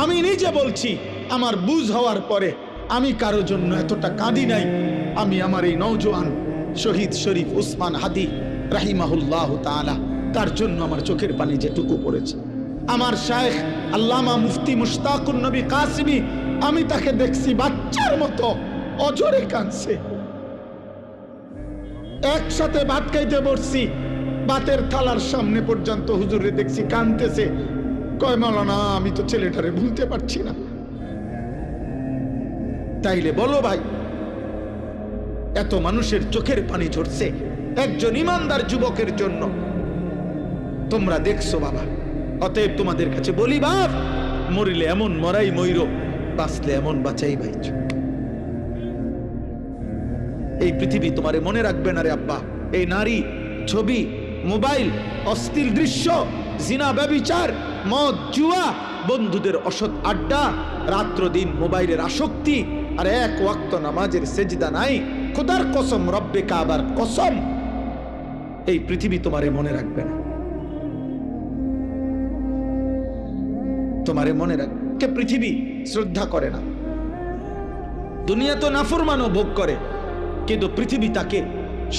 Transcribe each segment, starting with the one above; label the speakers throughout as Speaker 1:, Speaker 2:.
Speaker 1: আমি নিজে বলছি, আমার বুঝ হওয়ার পরে আমি কারো জন্য এতটা কাঁদি নাই। আমি আমার এই নওজোয়ান শহীদ শরীফ উসমান হাদি রাহিমাহুল্লাহ তাআলা, তার জন্য আমার চোখের পানি যেটুকু পড়েছে। আমার শায়েখ আল্লামা মুফতি মুশতাকুন নবী কাসিমি, আমি তাকে দেখছি বাচ্চার মতো অজরে কাঁদছে। একসাথে ভাত খাইতে বসছি, ভাতের থালার সামনে পর্যন্ত হুজুরে দেখছি কাঁদতেছে। কয় মাওলানা, আমি তো ছেলেটারে ভুলতে পারছি না। তাইলে বলো ভাই, এত মানুষের চোখের পানি ঝরছে একজন ইমানদার যুবকের জন্য, তোমরা দেখছো বাবা। অতএব তোমাদের কাছে বলি, বাপ, মরিলে এমন মরাই মইরো, বাঁচলে এমন বাঁচাই বাইচ। এই পৃথিবী তোমারে মনে রাখবে না রে আব্বা। এই নারী, ছবি, মোবাইল, অশ্লীল দৃশ্য, জিনা, ব্যভিচার, মদ, জুয়া, বন্ধুদের অসৎ আড্ডা, রাত্র দিন মোবাইলের আসক্তি, আর এক ওয়াক্ত নামাজের সেজদা নাই। খোদার কসম, রব্বে কাবার কসম, এই পৃথিবী তোমারে মনে রাখবে না। তোমারে মনে রাখবে পৃথিবী শ্রদ্ধা করে না। দুনিয়া তো নাফরমানও ভোগ করে, কিন্তু পৃথিবী তাকে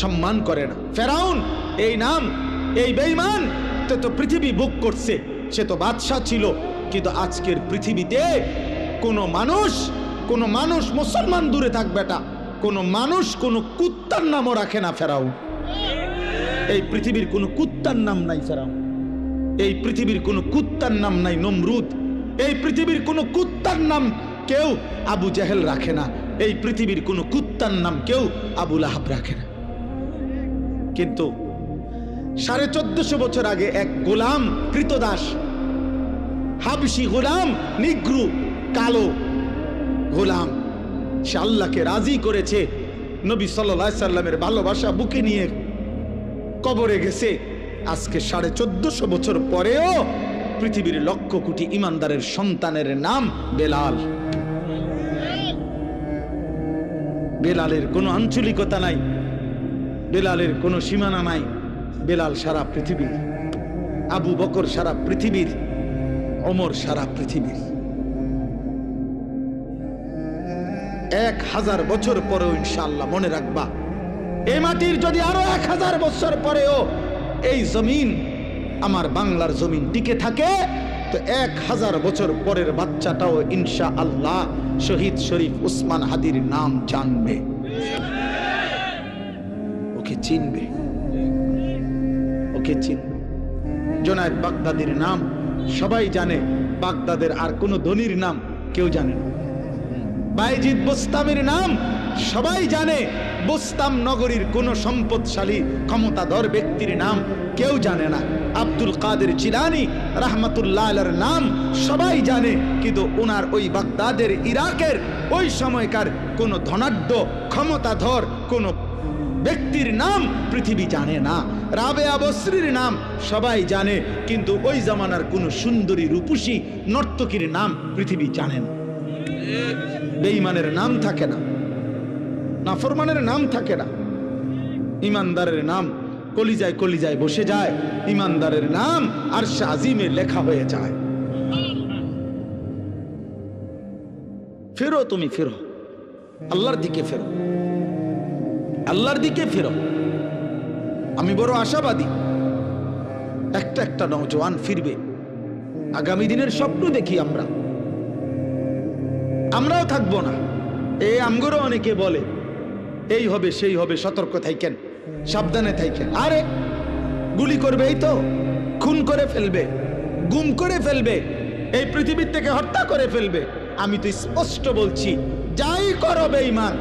Speaker 1: সম্মান করে না। ফেরাউন এই নাম, এই বেঈমান তো পৃথিবী ভোগ করছে। সে তো বাদশা ছিল, কিন্তু আজকের পৃথিবীতে কোনো মানুষ মুসলমান দূরে থাকবে, এটা কোনো মানুষ কোনো কুত্তার নামও রাখে না ফেরাউন। এই পৃথিবীর কোনো কুত্তার নাম নাই ফেরাউন। এই পৃথিবীর কোনো কুত্তার নাম নাই নমরুদ। এই পৃথিবীর কোনো কুত্তার নাম কেউ আবু জেহেল রাখে না। এই পৃথিবীর কোনো কুত্তার নাম কেউ আবু লাহাব রাখে না। কিন্তু 1450 বছর আগে এক গোলাম, কৃতদাস, হাবশি গোলাম, নিগ্রু, কালো গোলাম, সে আল্লাহকে রাজি করেছে। নবী সাল্লাল্লাহু আলাইহি সাল্লামের ভালোবাসা বুকে নিয়ে কবরে গেছে। আজকে 1450 বছর পরেও পৃথিবীর লক্ষ কোটি ইমানদারের সন্তানের নাম বেলাল। বেলালের কোনো আঞ্চলিকতা নাই, বেলালের কোনো সীমানা নাই। বেলাল সারা পৃথিবীর, আবু বকর সারা পৃথিবীর, ওমর সারা পৃথিবীর। 1000 বছর পরেও ইনশাআল্লাহ মনে রাখবা, এই মাটির যদি আরো 1000 বছর পরেও এই জমিন, আমার বাংলার জমিন টিকে থাকে, তো 1000 বছর পরের বাচ্চাটাও ইনশাআল্লাহ শহীদ শরীফ উসমান হাদির নাম জানবে, ওকে চিনবে, ওকে চিনবে। জুনায়েদ বাগদাদির নাম সবাই জানে, বাগদাদের আর কোন ধনীর নাম কেউ জানে না। বাইজিদ বোস্তামের নাম সবাই জানে, বোস্তাম নগরীর কোন সম্পদশালী ক্ষমতাধর ব্যক্তির নাম কেউ জানে না। আব্দুল কাদের জিলানী রাহমাতুল্লাহ আলাইহির নাম সবাই জানে, কিন্তু ওনার ওই বাগদাদের, ইরাকের ওই সময়কার কোন ধনাঢ্য ক্ষমতাধর কোন ব্যক্তির নাম পৃথিবী জানে না। রাবেয়া বসরির নাম সবাই জানে, কিন্তু ওই জামানার কোন সুন্দরী রূপসী নর্তকীর নাম পৃথিবী জানে না। বেঈমানের নাম থাকে না, নাফরমানের নাম থাকে না, ইমানদারের নাম কলিজায় কলিজায় বসে যায়। ইমানদারের নাম আরশে আজিমে লেখা হয়ে যায়। ফেরো, তুমি ফেরো, আল্লাহর দিকে ফেরো, আল্লাহর দিকে ফেরো। আমি বড় আশাবাদী, একটা নওজোয়ান ফিরবে। আগামী দিনের স্বপ্ন দেখি আমরাও থাকবো না। এই আমগরও অনেকে বলে এই হবে সেই হবে, সতর্ক থাকেন, সাবধানে থাকেন। আরে গুলি করবে, এই তো খুন করে ফেলবে, গুম করে ফেলবে, এই পৃথিবীর থেকে হত্যা করে ফেলবে। আমি তো স্পষ্ট বলছি, যাই করো বেঈমান,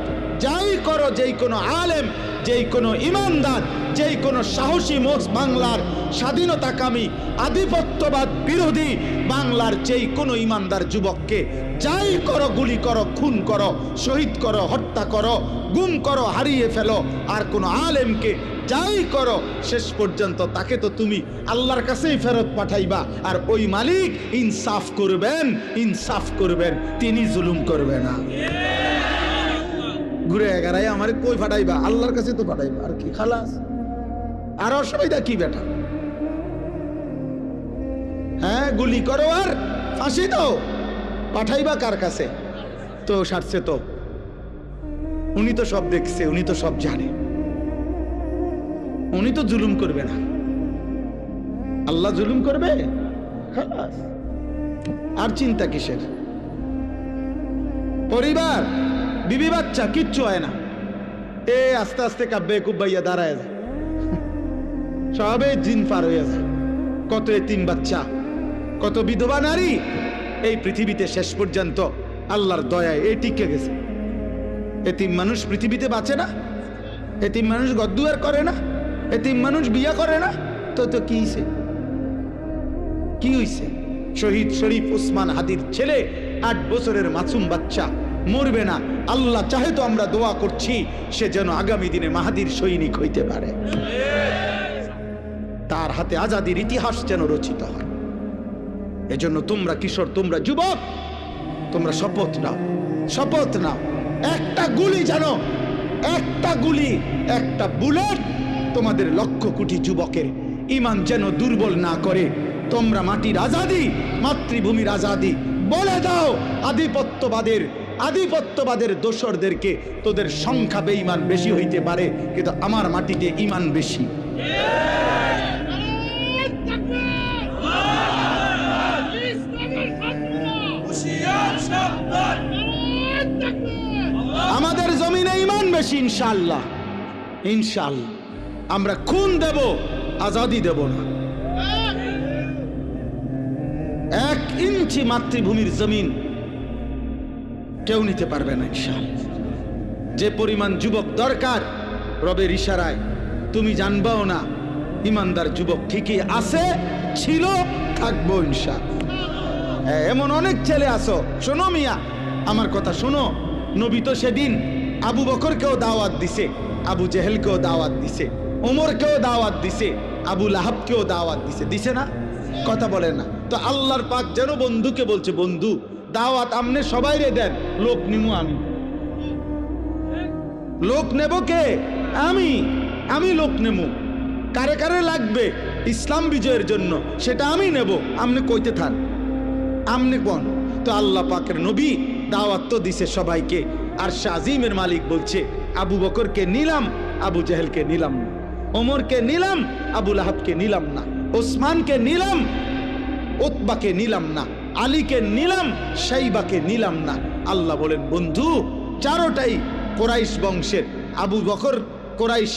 Speaker 1: যাই করো যেই কোনো আলেম, যেই কোনো ইমানদার, যেই কোনো সাহসী মোজ বাংলার স্বাধীনতাকামী আধিপত্যবাদ বিরোধী বাংলার যেই কোনো ইমানদার যুবককে যাই করো, গুলি করো, খুন করো, শহীদ করো, হত্যা করো, গুম করো, হারিয়ে ফেলো, আর কোনো আলেমকে যাই করো, শেষ পর্যন্ত তাকে তো তুমি আল্লাহর কাছেই ফেরত পাঠাইবা। আর ওই মালিক ইনসাফ করবেন, ইনসাফ করবেন, তিনি জুলুম করবে না। ঘুরে এগারাই আমারে কই ফাটাইবা? আল্লাহর কাছে তো ফাটাইবা, আর কি খালাস। আর অসুবিধা কি বেটা? হ্যাঁ, গুলি করো আর ফাঁসি দাও, পাঠাইবা কার কাছে? তো সারছে তো, উনি তো সব দেখছে, উনি তো সব জানে, উনি তো জুলুম করবে না। আল্লাহ জুলুম করবে? খালাস, আর চিন্তা কিসের? পরিবার, বিবি বাচ্চা কিচ্ছু হয় না। আস্তে আস্তে কাব্যে কুব্বাইয়া দাঁড়ায় যায়, সবে জিন পার হয়ে যায়। কত এতিম বাচ্চা, কত বিধবা নারী এই পৃথিবীতে শেষ পর্যন্ত আল্লাহর দয়ায় টিকে গেছে। এতিম মানুষ পৃথিবীতে বাঁচে না, এতিম মানুষ গদ্দুয়ার করে না, এতিম মানুষ বিয়া করে না। তো কি হইছে? কি হইছে? শহীদ শরীফ ওসমান হাদির ছেলে 8 বছরের মাসুম বাচ্চা মরবে না। আল্লাহ চাহে তো আমরা দোয়া করছি সে যেন আগামী দিনে মাহাদির সৈনিক হইতে পারে, তার হাতে আজাদির ইতিহাস যেন রচিত হয়। এজন্য তোমরা কিশোর, তোমরা যুবক, তোমরা শপথ নাও, শপথ নাও। একটা গুলি জানো, একটা গুলি, একটা বুলেট তোমাদের লক্ষ কোটি যুবকের ঈমান যেন দুর্বল না করে। তোমরা মাটির আজাদি, মাতৃভূমির আজাদি বলে দাও। আধিপত্যবাদের দোসরদেরকে তোদের সংখ্যা বেঈমান বেশি হইতে পারে, কিন্তু আমার মাটিতে ঈমান বেশি। আমাদের জমিনে ঈমান বেশি ইনশাআল্লাহ। ইনশাআল্লাহ আমরা খুন দেব, আজাদি দেব না। 1 ইঞ্চি মাতৃভূমির জমিন কেউ নিতে পারবে না ইনশাআল্লাহ। যে পরিমাণ যুবক দরকার রবের ইশারায় তুমি জানবাও না, ইমানদার যুবক ঠিকই আছে, ছিল, থাকবো ইনশাআল্লাহ। এমন অনেক ছেলে আছো, শোনো মিয়া আমার কথা শোনো। নবী তো সেদিন আবু বকরকেও দাওয়াত দিছে, আবু জেহেলকেও দাওয়াত দিছে, ওমরকেও দাওয়াত দিছে, আবু লাহাবকেও দাওয়াত দিছে, দিছে না? কথা বলে না তো? আল্লাহর পাক যেন বন্ধুকে বলছে, বন্ধু দাওয়াত আমনে সবাই রে দেন, লোক নিমু আমি। লোক নেব কে? আমি লোক নেমু। কারে কারে লাগবে ইসলাম বিজয়ের জন্য সেটা আমি নেব, আমনে কইতে থান, আমনে কোন? তো আল্লাহ পাকের নবী দাওয়াত তো দিছে সবাইকে। আর শাজিমের মালিক বলছে, আবু বকরকে নিলাম, আবু জেহেলকে নিলাম না, ওমরকে নিলাম, আবু লাহাবকে নিলাম না, ওসমানকে নিলাম, উতবাকে নিলাম না, আলীকে নিলাম, শাইবাকে নিলাম না। আল্লাহ বলেন, বন্ধু চারোটাই কোরাইশ বংশের। আবু বকর কোরাইশ,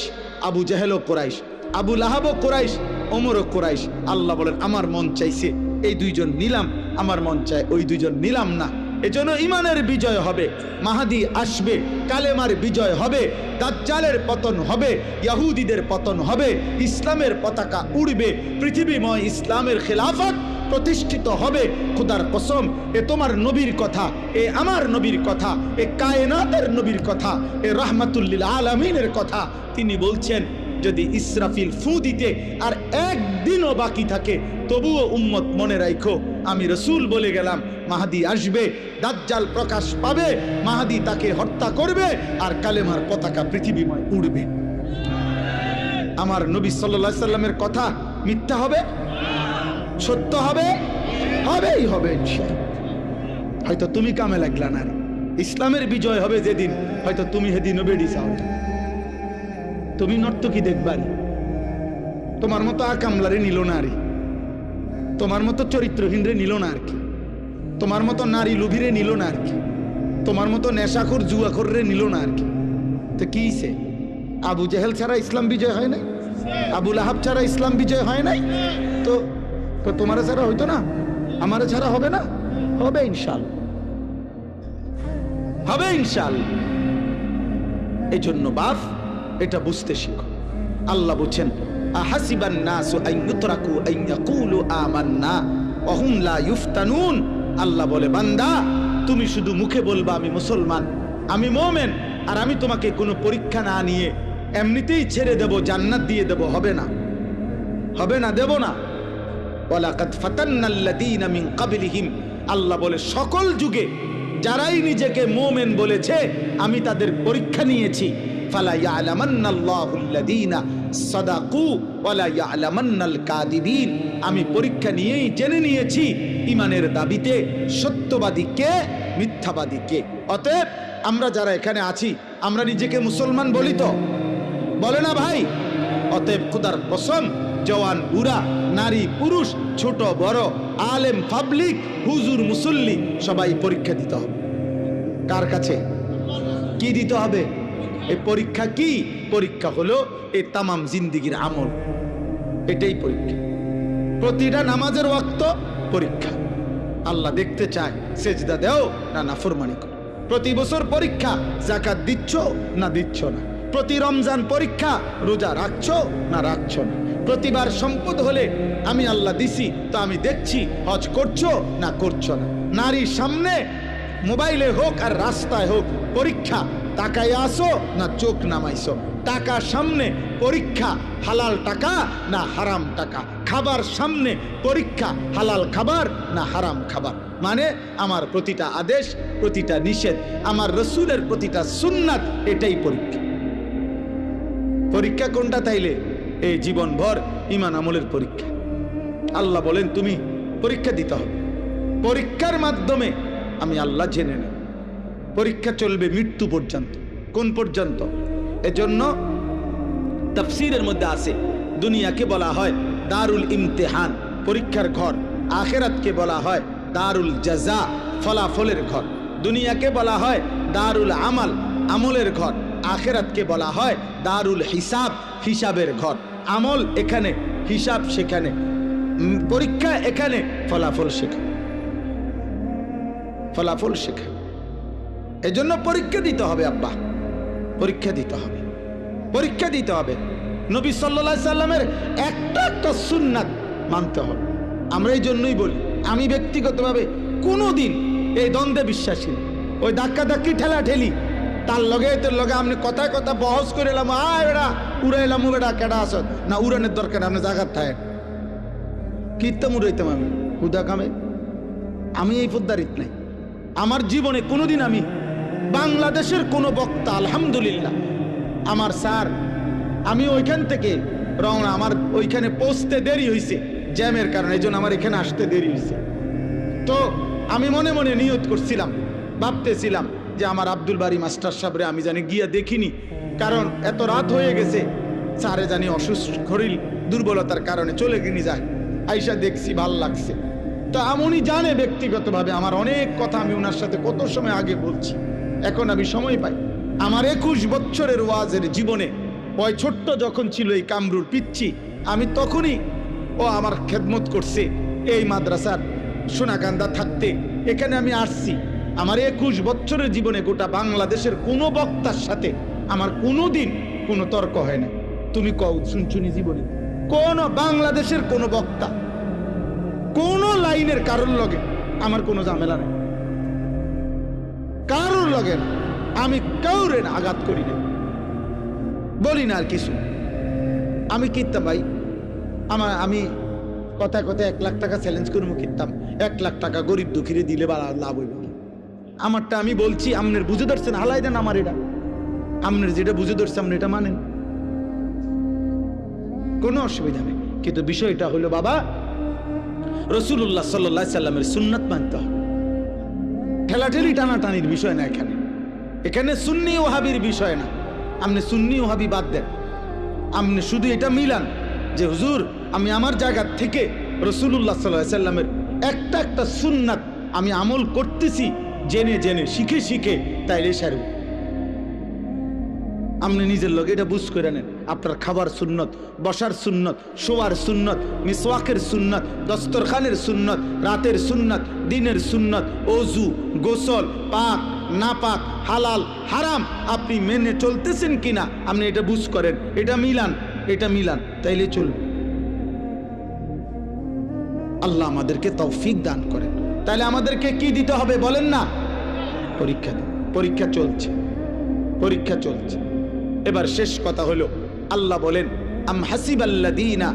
Speaker 1: আবু জেহেলও কোরাইশ, আবু লাহাবও কোরাইশ, ওমরও কোরাইশ। আল্লাহ বলেন, আমার মন চাইছে এই 2 জন নিলাম, আমার মন চায় ওই 2 জন নিলাম না। এজন্য ইমানের বিজয় হবে, মাহাদি আসবে, কালেমার বিজয় হবে, দাজ্জালের পতন হবে, ইহুদিদের পতন হবে, ইসলামের পতাকা উড়বে, পৃথিবীময় ইসলামের খেলাফত প্রতিষ্ঠিত হবে। খোদার কসম, এ তোমার নবীর কথা, এ আমার নবীর কথা, এ কায়নাতের নবীর কথা, এ রাহমাতুল আলামিনের কথা। তিনি বলছেন, যদি ইসরাফিল ফু দিতে আর 1 দিনও বাকি থাকে, তবুও উম্মত মনে রাখো আমি রসুল বলে গেলাম, মাহাদি আসবে, দাজ্জাল প্রকাশ পাবে, মাহাদি তাকে হত্যা করবে, আর কালেমার পতাকা পৃথিবীময় উড়বে। আমার নবী সাল্লাল্লাহু আলাইহি সাল্লামের কথা মিথ্যা হবে? সত্য হবে? হবেই হবে ইনশাআল্লাহ। হয়তো তুমি কামে লাগলা না, ইসলামের বিজয় হবে যেদিন, হয়তো তুমি সেদিনও বেড়ি চাও, তুমি নর্তকী দেখবারি, তোমার মতো আকামলারে নিল না, আর তোমার মতো চরিত্রহীন রে নিল না, আর কি তোমার মতো নারী লোভীরে নিল না, আর কি তোমার মতো নেশাখোর জুয়াখোর রে নিল না, আর কি। তো কি হইছে? আবু জেহেল ছাড়া ইসলাম বিজয় হয় নাই, আবু লাহাব ছাড়া ইসলাম বিজয় হয় নাই। তো তোমার ছাড়া হইতো না, আমার ছাড়া হবে না? হবে ইনশাআল্লাহ, হবে ইনশাআল্লাহ। এই জন্য বাপ এটা বুঝতে শিখো। আল্লাহ বলছেন, আহাসিবান নাসু আন ইউতরাকু আন ইয়াকুলু আমান্না ওয়া হুম লা ইফতানুন। আল্লাহ বলে, বান্দা তুমি শুধু মুখে বলবা আমি মুসলমান, আমি মুমিন, আর আমি তোমাকে কোনো পরীক্ষা না নিয়ে এমনিতেই ছেড়ে দেব, জান্নাত দিয়ে দেব, হবে না, হবে না, দেব না। ওয়ালাকাদ ফাতান্নাল্লাযীনা মিন ক্বাবলিহিম, আল্লাহ বলে সকল যুগে যারাই নিজেকে মুমিন বলেছে আমি তাদের পরীক্ষা নিয়েছি। ফালা ইয়ালামান্নাল্লাহুল্লাযীনা সাদাকু ওয়ালা ইয়ালামান্নাল কাযিবিন। আমি পরীক্ষা নিয়েই জেনে নিয়েছি ঈমানের দাবিতে সত্যবাদী কে, মিথ্যাবাদী কে। অতএব আমরা যারা এখানে আছি আমরা নিজেকে মুসলমান বলি তো, বলে না ভাই? অতএব খোদার কসম, জওয়ান বুড়া, নারী পুরুষ, ছোট বড়, আলেম পাবলিক, হুজুর মুসল্লি, সবাই পরীক্ষা দিতে হবে। কার কাছে? কি দিতে হবে? এই পরীক্ষা কি? পরীক্ষা হলো এই তামাম জিন্দিগির আমল, এটাই পরীক্ষা। প্রতিটা নামাজের ওয়াক্ত পরীক্ষা। আল্লাহ দেখতে চায় সেজদা দেও না নাফরমানি করো। প্রতি বছর পরীক্ষা, যাকাত দিচ্ছ না দিচ্ছ না। প্রতি রমজান পরীক্ষা, রোজা রাখছো না রাখছো না। প্রতিবার সম্পদ হলে আমি আল্লাহ দিছি তো আমি দেখছি, হজ করছো না করছো না। নারীর সামনে মোবাইলে হোক আর রাস্তায় হোক পরীক্ষা, তাকায় আসো না চোখ নামাইছো। টাকা সামনে পরীক্ষা, হালাল টাকা না হারাম টাকা। খাবার সামনে পরীক্ষা, হালাল খাবার না হারাম খাবার। মানে আমার প্রতিটা আদেশ, প্রতিটা নিষেধ, আমার রসুলের প্রতিটা সুন্নাত, এটাই পরীক্ষা। পরীক্ষা কোনটা তাইলে? এই জীবনভর ঈমান আমলের পরীক্ষা। আল্লাহ বলেন তুমি পরীক্ষা দিতে হবে। পরীক্ষার মাধ্যমে আমি আল্লাহ জেনে নেব। পরীক্ষা চলবে মৃত্যু পর্যন্ত। কোন পর্যন্ত? এজন্য তাফসীরের মধ্যে আছে দুনিয়াকে বলা হয় দারুল ইমতিহান, পরীক্ষার ঘর। আখিরাতকে বলা হয় দারুল জাযা, ফলাফলের ঘর। দুনিয়াকে বলা হয় দারুল আমাল, আমলের ঘর। আখিরাতকে বলা হয় দারুল হিসাব, হিসাবের ঘর। আমল এখানে, হিসাব সেখানে, পরীক্ষা এখানে, ফলাফল সেখানে। ফলাফল শেখা। এজন্য পরীক্ষা দিতে হবে আব্বা, পরীক্ষা দিতে হবে, পরীক্ষা দিতে হবে। নবী সাল্লাল্লাহু আলাইহি সাল্লামের একটা একটা সুন্নাত মানতে হবে। আমরা এই জন্যই বলি, আমি ব্যক্তিগতভাবে কোনোদিন এই দ্বন্দ্বে বিশ্বাসী না। ওই ধাক্কা ধাক্কি ঠেলা ঠেলি, তার লগে তোর লগে আপনি কথায় কথা বহস করে এলাম, আয় বেড়া উড়াইলাম, বেড়া কেডা আস না, উড়ানের দরকার আপনি জায়গার থাকেন। কীর্তন উড়াইতাম আমি হুদা কামে? আমি এই পদ্মারিত নাই। আমার জীবনে কোনোদিন আমি বাংলাদেশের কোনো বক্তা, আলহামদুলিল্লাহ আমার স্যার, আমি ওইখান থেকে রওনা, আমার ওইখানে পৌঁছতে দেরি হয়েছে জ্যামের কারণে, এই জন্য আমার এখানে আসতে দেরি হয়েছে। তো আমি মনে মনে নিয়ত করছিলাম, ভাবতেছিলাম যে আমার আব্দুল বারী মাস্টার সাহেবরে আমি জানি গিয়া দেখিনি, কারণ এত রাত হয়ে গেছে, স্যারে জানি অসুস্থ, শরীর দুর্বলতার কারণে চলে গিনি যায়। আইসা দেখছি, ভাল লাগছে। তো উনি জানে ব্যক্তিগতভাবে আমার অনেক কথা, আমি ওনার সাথে কত সময় আগে বলছি, এখন আমি সময় পাই। আমার 21 বছরের ওয়াজের জীবনে ওই ছোট্ট যখন ছিল এই কামরুল পিচ্ছি, আমি তখনই ও আমার খেদমত করছে এই মাদ্রাসার সোনাকান্দা থাকতে। এখানে আমি আসছি। আমার 21 বছরের জীবনে গোটা বাংলাদেশের কোনো বক্তার সাথে আমার কোনো দিন কোনো তর্ক হয় না। তুমি কও শুনছুনি জীবনে কোন বাংলাদেশের কোনো বক্তা কোন লাইনের কারোর লগে আমার কোনো ঝামেলা নেই, কারোর লগে না। আমি কাউরে না আঘাত করি না, বলি না আর কিছু। আমি কিনতাম ভাই, আমি কথায় কথায় 1 লাখ টাকা চ্যালেঞ্জ করবো, কিনতাম 1 লাখ টাকা গরিব দুঃখীরে দিলে লাভ হইব। আমারটা আমি বলছি, আমনের বুঝে ধরছেন, হালাই দেন আমার এটা। আমনের যেটা বুঝে ধরছে আপনি এটা মানেন, কোনো অসুবিধা নেই। কিন্তু বিষয়টা হলো বাবা, রাসূলুল্লাহ সাল্লাল্লাহু আলাইহি সাল্লামের সুন্নাত মানতে হবে। ঠেলাঠেলি টানাটানির বিষয় না এখানে। এখানে সুন্নি ওয়াহাবির বিষয় না। আপনি সুন্নি ওয়াহাবি বাদ দেন, আপনি শুধু এটা মিলান যে হুজুর আমি আমার জায়গা থেকে রাসূলুল্লাহ সাল্লাল্লাহু আলাইহি সাল্লামের একটা একটা সুন্নাত আমি আমল করতেছি, জেনে জেনে শিখে শিখে, তাইলে সারব। আপনি নিজের লোক এটা বুঝ করে নেন। আপনার খাবার সুন্নত, বসার সুন্নত, শোয়ার সুন্নত, মিসওয়াকের সুন্নত, দস্তরখানের সুন্নত, রাতের সুন্নত, দিনের সুন্নত, ওযু, গোসল, পাক না পাক, হালাল হারাম আপনি মেনে চলতেছেন কিনা আপনি এটা বুঝ করেন, এটা মিলান, এটা মিলান, তাইলে চলবে। আল্লাহ আমাদেরকে তৌফিক দান করেন। তাহলে আমাদেরকে কি দিতে হবে বলেন না? পরীক্ষা। পরীক্ষা চলছে, পরীক্ষা চলছে। এবার শেষ কথা হলো, আল্লাহ বলেন আম হাসিবাল্লাযীনা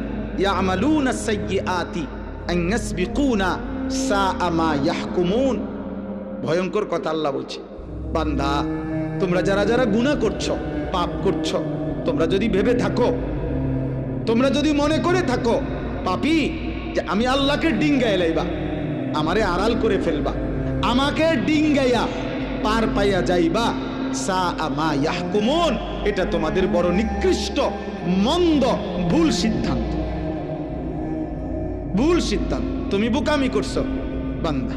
Speaker 1: ইয়ামালুনা সাইয়্যাতি আন ইয়াসবিকুনা সাআ মা ইয়াহকুমুন। ভয়ঙ্কর কথা আল্লাহ বলছে, বান্দা তোমরা যারা যারা গুনাহ করছো, পাপ করছো, তোমরা যদি ভেবে থাকো তোমরা যদি মনে করে থাকো পাপী যে আমি আল্লাহকে ডিঙ্গায় লাইবা, আমারে আড়াল করে ফেলবা, আমাকে ডিঙ্গাইয়া পার পাইয়া যাইবা, সাআমা ইয়াহকুমুন, এটা তোমাদের বড় নিকৃষ্ট মন্দ ভুল সিদ্ধান্ত। ভুল সিদ্ধান্ত। তুমি বোকামি করছো বান্দা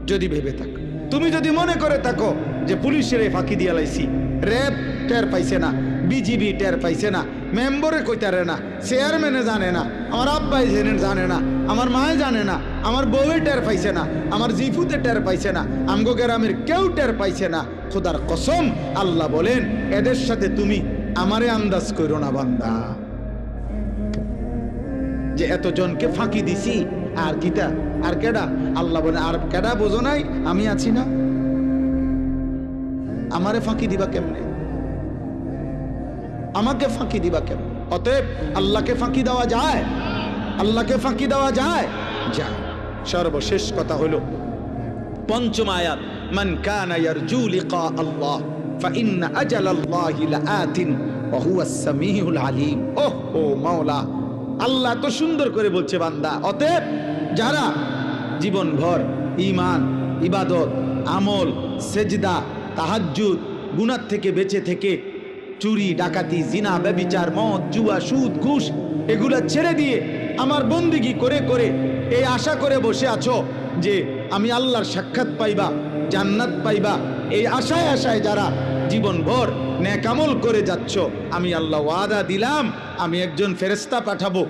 Speaker 1: যদি ভেবে থাকো। তুমি যদি মনে করে থাকো যে পুলিশের ফাঁকি দিয়া লাইছি, র্যাব টের পাইছে না, বিজিবি টের পাইছে না, মেম্বরে কইতারে না, চেয়ারম্যানে জানে না, আমার আব্বাই জানে না, আমার মায়ে জানে না, আমার বউয়ে টের পাইছে না, আমার জিফুতে টের পাইছে না, আমগো গ্রামের কেউ টের পাইছে না, খোদার কসম আল্লাহ বলেন এদের সাথে তুমি আমারে আন্দাজ করো না বান্দা, যে এতজনকে ফাঁকি দিছি আর কিটা আর কেডা। আল্লাহ বলে আর কেডা বোঝো নাই, আমি আছি না, আমারে ফাঁকি দিবা কেমনে, আমাকে ফাঁকি দিবা কেমনে? অতএব আল্লাহকে ফাঁকি দেওয়া যায়? আল্লাহকে ফাঁকি দেওয়া যায়? যায়। সর্বশেষ কথা হলো পঞ্চম আয়াত, মান কানা ইয়ারজু লিকা আল্লাহ ফাইন্না আজালাল্লাহি লাআতিন ওয়া হুয়াস সামিউল আলিম। ও মাওলা, আল্লাহ তো সুন্দর করে বলছে বান্দা, অতএব যারা জীবনভর ঈমান, ইবাদত, আমল, সেজদা, তাহাজ্জুদ, গুনাহ থেকে বেঁচে থেকে চুরি, ডাকাতি, জিনা, ব্যভিচার, মদ, জুয়া, সুদ, ঘুষ এগুলা ছেড়ে দিয়ে আমার বন্দেগী করে করে এই আশা করে বসে আছো যে আমি আল্লাহর সাক্ষাৎ পাইবা, জান্নাত পাইবা, এই আশায় আশায় যারা জীবনভর নেক আমল করে যাচ্ছ, আমি আল্লাহ ওয়াদা দিলাম আমি একজন ফেরেশতা পাঠাবো,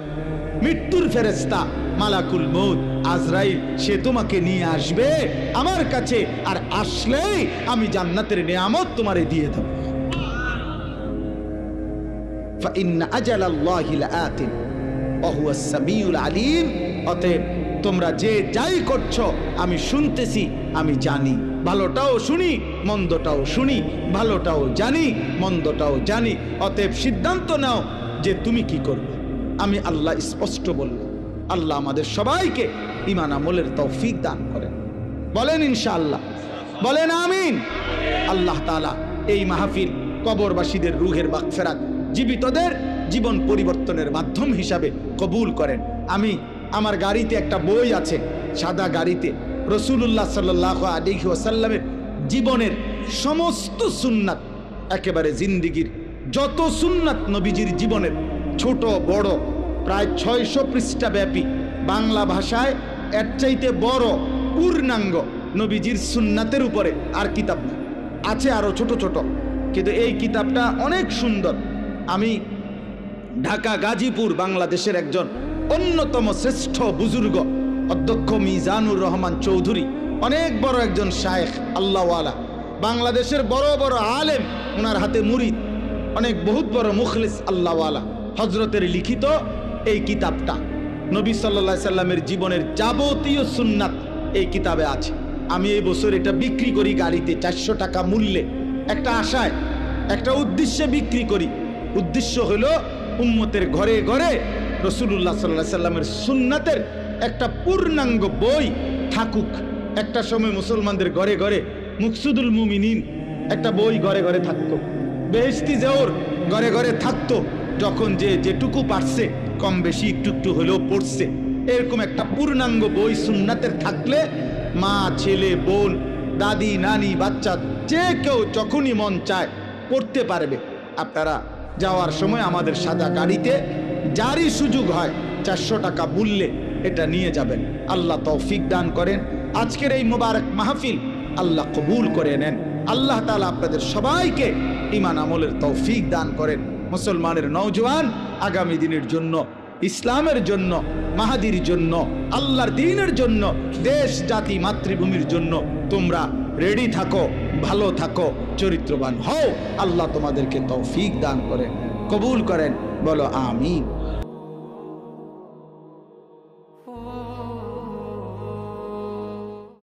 Speaker 1: মৃত্যুর ফেরেশতা মালাকুল মউত আজরাইল, সে তোমাকে নিয়ে আসবে আমার কাছে, আর আসলেই আমি জান্নাতের নিয়ামত তোমারে দিয়ে দেব। ফাইন্না আজালাল্লাহি লাআতিন ওয়া হুয়াস সামিউল আলিম। অতএব তোমরা যে যাই করছো আমি শুনতেছি, আমি জানি, ভালোটাও শুনি মন্দটাও শুনি, ভালোটাও জানি মন্দটাও জানি। অতএব সিদ্ধান্ত নাও যে তুমি কি করবে। আমি আল্লাহ স্পষ্ট বললাম। আল্লাহ আমাদের সবাইকে ঈমান আমলের তৌফিক দান করেন। বলেন ইনশাআল্লাহ, বলেন আমিন। আল্লাহ তাআলা এই মাহফিল কবরবাসীদের রুহের মাগফিরাত, জীবিতদের জীবন পরিবর্তনের মাধ্যম হিসাবে কবুল করেন। আমি আমার গাড়িতে একটা বই আছে, সাদা গাড়িতে রাসূলুল্লাহ সাল্লাল্লাহু আলাইহি ওয়াসাল্লামের জীবনের সমস্ত সুন্নাত, একেবারে জিন্দেগীর যত সুন্নাত নবীজির জীবনের ছোট বড় প্রায় 600 পৃষ্ঠা ব্যাপী, বাংলা ভাষায় এর চাইতে বড় পূর্ণাঙ্গ নবীজির সুন্নাতের উপরে আর কিতাব নেই। আছে আরো ছোট ছোট, কিন্তু এই কিতাবটা অনেক সুন্দর। আমি ঢাকা গাজীপুর বাংলাদেশের একজন অন্যতম শ্রেষ্ঠ বুজুর্গ অধ্যক্ষ মিজানুর রহমান চৌধুরী, অনেক বড় একজন শায়েখ আল্লাহওয়ালা, বাংলাদেশের বড় বড় আলেম, ওনার হাতে মুরিদ, অনেক বহুত বড় মুখলিস আল্লাহওয়ালা হজরতের লিখিত এই কিতাবটা, নবী সাল্লাল্লাহু আলাইহি সাল্লামের জীবনের যাবতীয় সুন্নাত এই কিতাবে আছে। আমি এই বছর এটা বিক্রি করি গাড়িতে 400 টাকা মূল্যে, একটা আশায়, একটা উদ্দেশ্যে বিক্রি করি। উদ্দেশ্য হলো উম্মতের ঘরে ঘরে রাসূলুল্লাহ সাল্লাল্লাহু আলাইহি সাল্লামের সুন্নাতের একটা পূর্ণাঙ্গ বই থাকুক। একটা সময় মুসলমানদের ঘরে ঘরে মুকসুদুল মুমিনিন একটা বই ঘরে ঘরে থাকতো, বেহেশতি জেওর ঘরে ঘরে থাকতো, যখন যে যেটুকু পারছে কম বেশি একটু একটু হলেও পড়ছে, এরকম একটা পূর্ণাঙ্গ বই সুন্নাতের থাকলে মা, ছেলে, বোন, দাদি, নানি, বাচ্চা যে কেউ যখনই মন চায় পড়তে পারবে। আপনারা যাওয়ার সময় আমাদের সাদা গাড়িতে যারই সুযোগ হয় 400 টাকা মূল্যে এটা নিয়ে যাবেন। আল্লাহ তৌফিক দান করেন। আজকের এই মুবারক মাহফিল আল্লাহ কবুল করে নেন। আল্লাহ তাআলা আপনাদের সবাইকে ঈমান আমলের তৌফিক দান করেন। মুসলমানের নওজোয়ান আগামী দিনের জন্য, ইসলামের জন্য, মাহাদির জন্য, আল্লাহর দ্বীনের জন্য, দেশ জাতি মাতৃভূমির জন্য তোমরা রেডি থাকো, ভালো থাকো, চরিত্রবান হও। আল্লাহ তোমাদেরকে তৌফিক দান করেন, কবুল করেন। বলো আমিন।